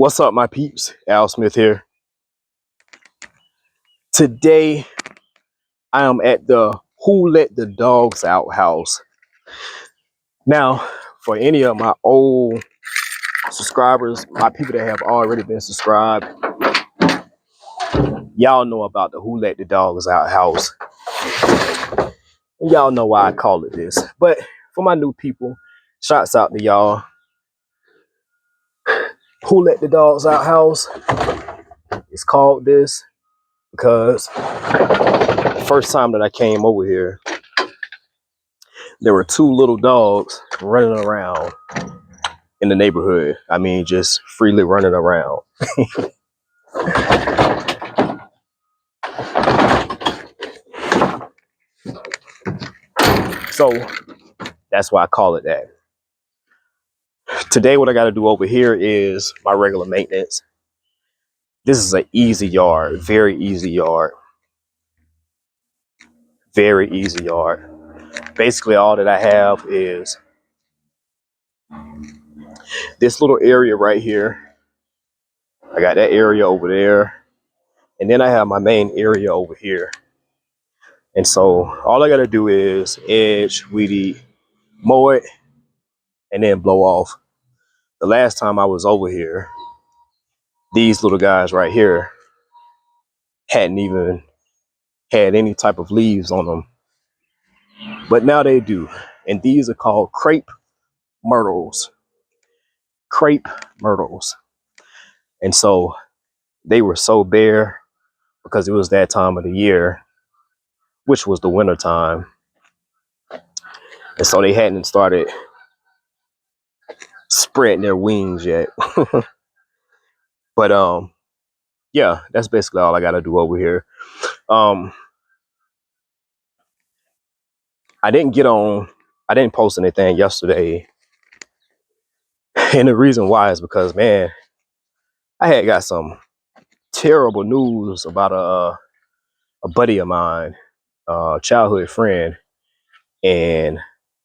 What's up, my peeps? Al Smith here. Today, I am at the Who Let the Dogs Out house. Now, for any of my old subscribers, my people that have already been subscribed, y'all know about the Who Let the Dogs Out house. Y'all know why I call it this. But for my new people, shouts out to y'all. Who Let the Dogs Out house is called this because the first time that I came over here, there were two little dogs running around in the neighborhood. I mean, just freely running around. So that's why I call it that. Today, what I got to do over here is my regular maintenance. This is an easy yard, very easy yard. Very easy yard. Basically, all that I have is this little area right here. I got that area over there. And then I have my main area over here. And so all I got to do is edge, weed eat, mow it, and then blow off. The last time I was over here, these little guys right here hadn't even had any type of leaves on them. But now they do. And these are called crepe myrtles. Crepe myrtles. And so they were so bare because it was that time of the year, which was the winter time. And so they hadn't started spreading their wings yet. But yeah, that's basically all I got to do over here. I didn't post anything yesterday. And the reason why is because, man, I had got some terrible news about a buddy of mine, childhood friend. And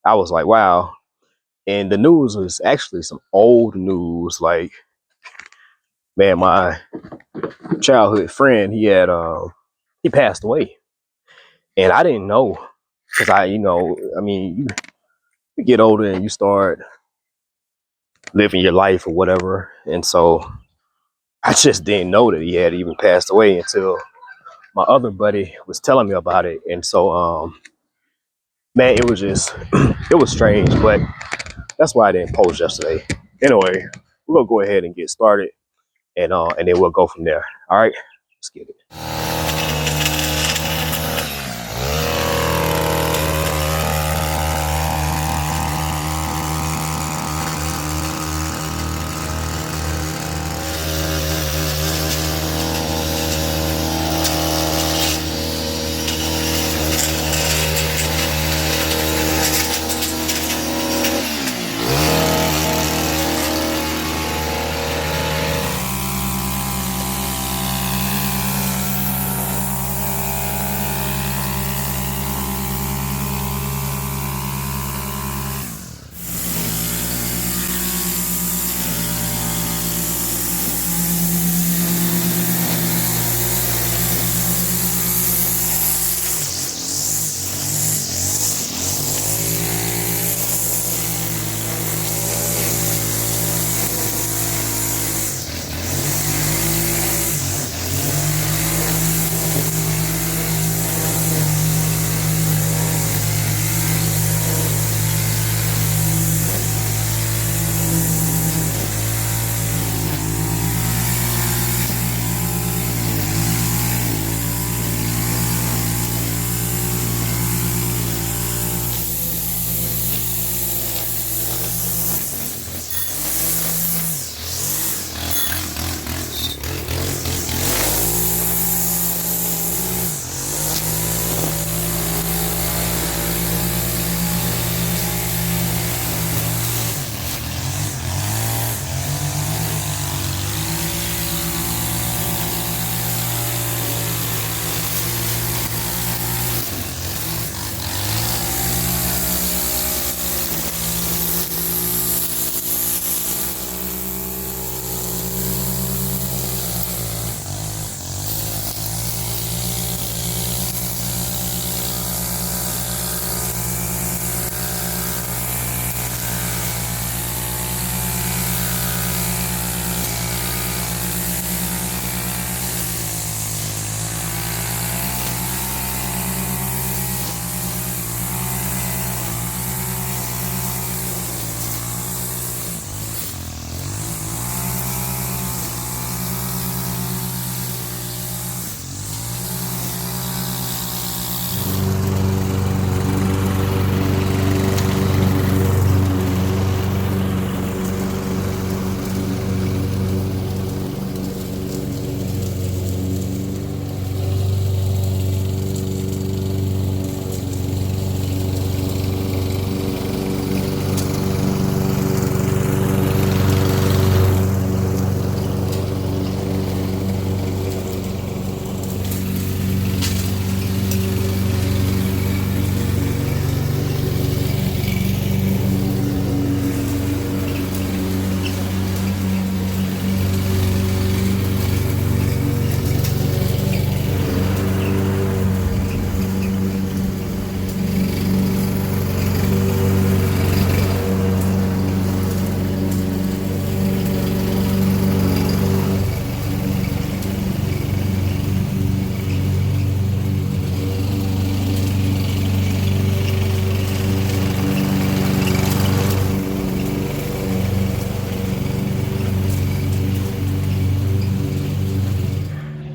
I was like, wow. And the news was actually some old news. Like, man, my childhood friend, he passed away. And I didn't know, because I mean, you get older and you start living your life or whatever. And so I just didn't know that he had even passed away until my other buddy was telling me about it. And so, man, it was just, it was strange, but that's why I didn't post yesterday. Anyway, we're gonna go ahead and get started, and then we'll go from there. All right, let's get it.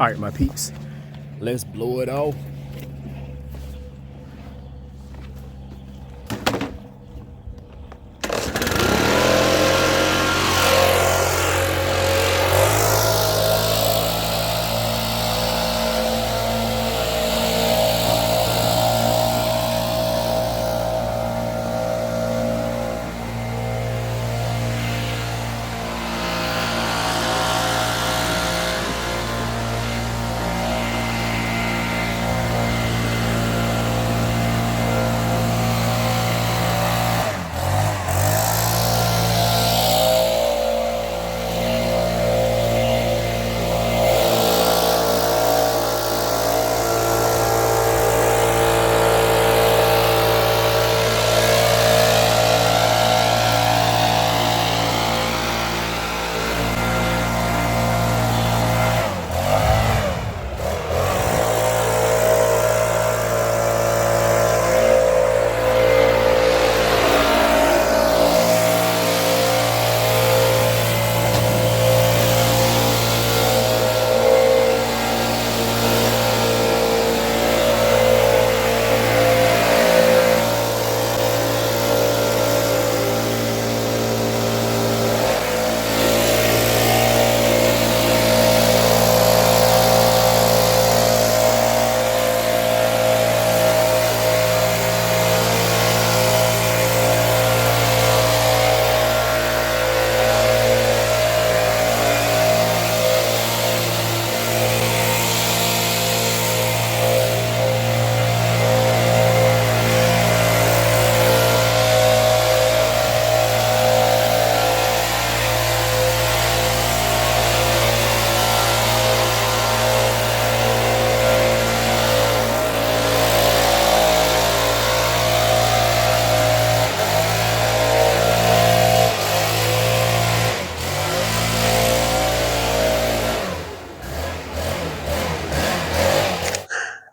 All right, my peeps, let's blow it off.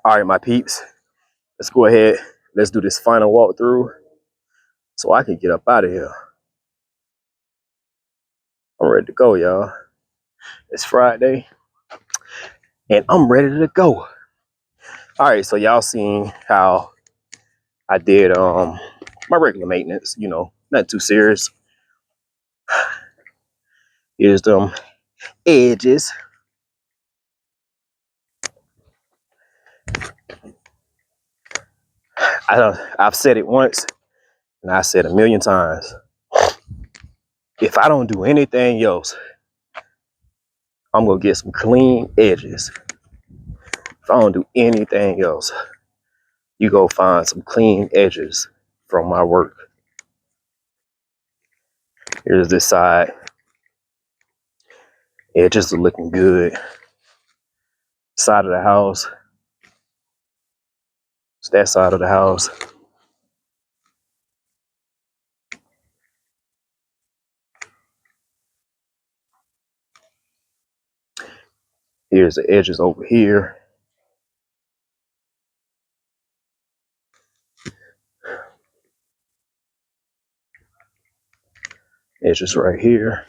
All right, my peeps, let's go ahead. Let's do this final walkthrough so I can get up out of here. I'm ready to go, y'all. It's Friday and I'm ready to go. All right, so y'all seen how I did my regular maintenance, you know, not too serious. Here's them edges. I've said it once and I said a million times. If I don't do anything else, I'm gonna get some clean edges. If I don't do anything else, you go find some clean edges from my work. Here's this side. Edges are looking good. Side of the house. It's that side of the house. Here's the edges over here. Edges right here.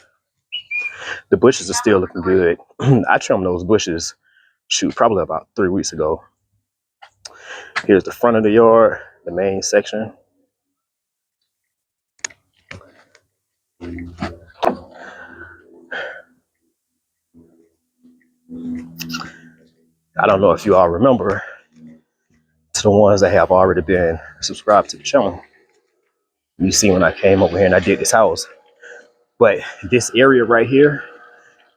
The bushes are still looking good. I trimmed those bushes, shoot, probably about 3 weeks ago. Here's the front of the yard, the main section. I don't know if you all remember, to the ones that have already been subscribed to the channel. You see when I came over here and I did this house. But this area right here,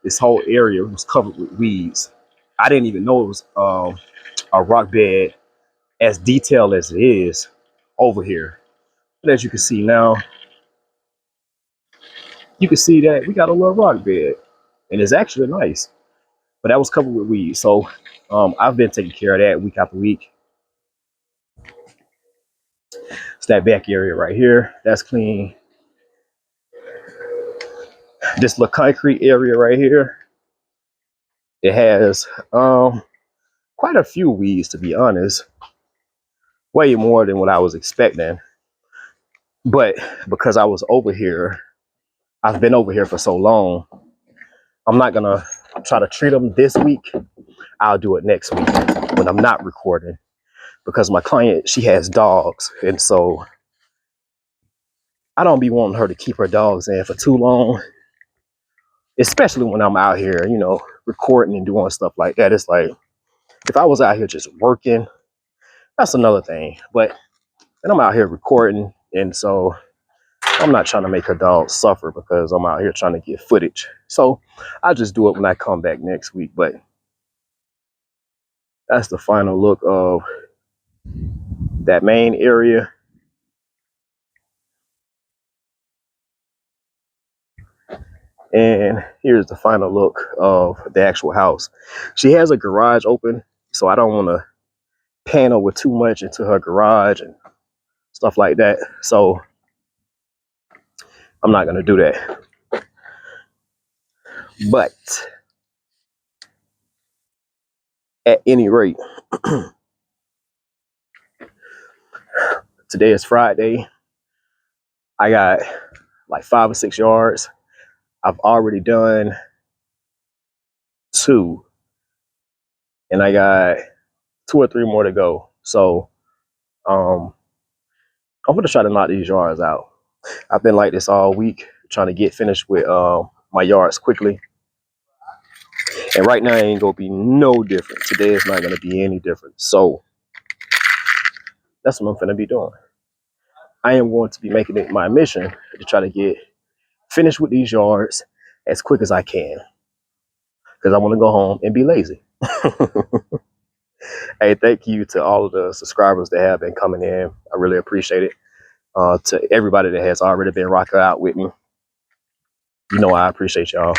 this whole area was covered with weeds. I didn't even know it was a rock bed as detailed as it is over here. But as you can see now, you can see that we got a little rock bed and it's actually nice, but that was covered with weeds. So I've been taking care of that week after week. It's that back area right here, that's clean. This little concrete area right here, it has quite a few weeds, to be honest, way more than what I was expecting. But because I was over here, I've been over here for so long, I'm not gonna try to treat them this week. I'll do it next week when I'm not recording, because my client, she has dogs, and so I don't be wanting her to keep her dogs in for too long, especially when I'm out here, you know, recording and doing stuff like that. It's like, if I was out here just working, that's another thing. But and I'm out here recording, and so I'm not trying to make her dog suffer because I'm out here trying to get footage. So I'll just do it when I come back next week. But that's the final look of that main area. And here's the final look of the actual house. She has a garage open, so I don't want to panel with too much into her garage and stuff like that. So I'm not going to do that. But at any rate, today is Friday. I got like 5 or 6 yards. I've already done 2, and I got 2 or 3 more to go. So I'm gonna try to knock these yards out. I've been like this all week, trying to get finished with my yards quickly. And right now it ain't gonna be no different. Today is not gonna be any different. So that's what I'm gonna be doing. I am going to be making it my mission to try to get finished with these yards as quick as I can, because I want to go home and be lazy. Hey, thank you to all of the subscribers that have been coming in. I really appreciate it. To everybody that has already been rocking out with me, you know I appreciate y'all.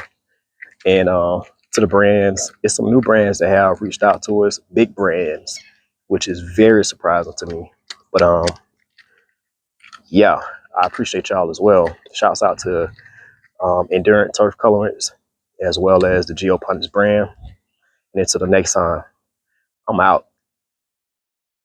And to the brands, it's some new brands that have reached out to us, big brands, which is very surprising to me. But yeah, I appreciate y'all as well. Shouts out to Endurant Turf Colorants, as well as the Geoponics brand. And until the next time, I'm out.